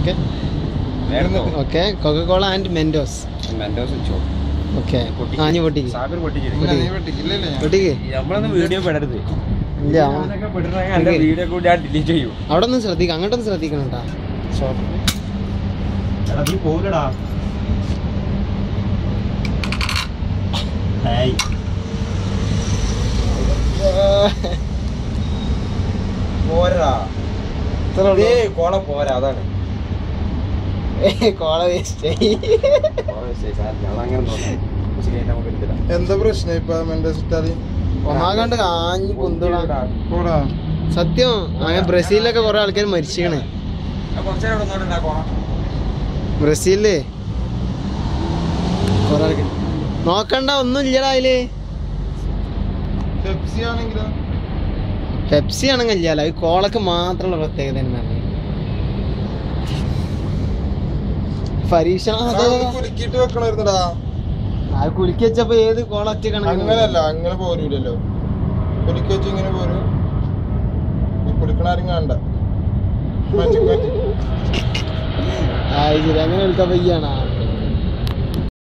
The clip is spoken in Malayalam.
Okay okay Coca Cola and Mentos okay ആഞ്ഞു പൊട്ടിക്ക് വീഡിയോ പെടരുത്. ഇല്ല വീഡിയോ കൂടി ഞാൻ ഡിലീറ്റ് ചെയ്യും. അവിടെ ഒന്നും ശ്രദ്ധിക്കാം, അങ്ങോട്ടൊന്നും ശ്രദ്ധിക്കണം കേട്ടാ. പോലടാ പോരാ കോള പോരാ, അതാണ് കോള വേസ്റ്റ്. എന്താ പ്രശ്നം ഇപ്പൊ ഒന്നാകണ്ട് കാഞ്ഞു കുന്തടാ. സത്യം അങ്ങനെ ബ്രസീലിലൊക്കെ കൊറേ ആൾക്കാർ മരിച്ചിക്കണേ. ബ്രസീലില് കൊറേ ആൾക്കാർ നോക്കണ്ട, ഒന്നും ഇല്ലടാ അതില്. പെപ്സി ആണെങ്കിൽ ഇല്ലല്ലോ, അത് കോളക്ക് മാത്രമുള്ള പ്രത്യേകത തന്നെയാണ്. പരീക്ഷണം വെക്കണായിരുന്നടാ. അത് കുലുക്കി വെച്ചപ്പോ ഏത് കോള ഒറ്റ അങ്ങനല്ല, അങ്ങനെ പോരൂലല്ലോ. കുലുക്കി വെച്ച് ഇങ്ങനെ പോരും. കുലുക്കണ ആരും കാണണ്ട. അങ്ങനെ എടുക്കാൻ വയ്യാണോ?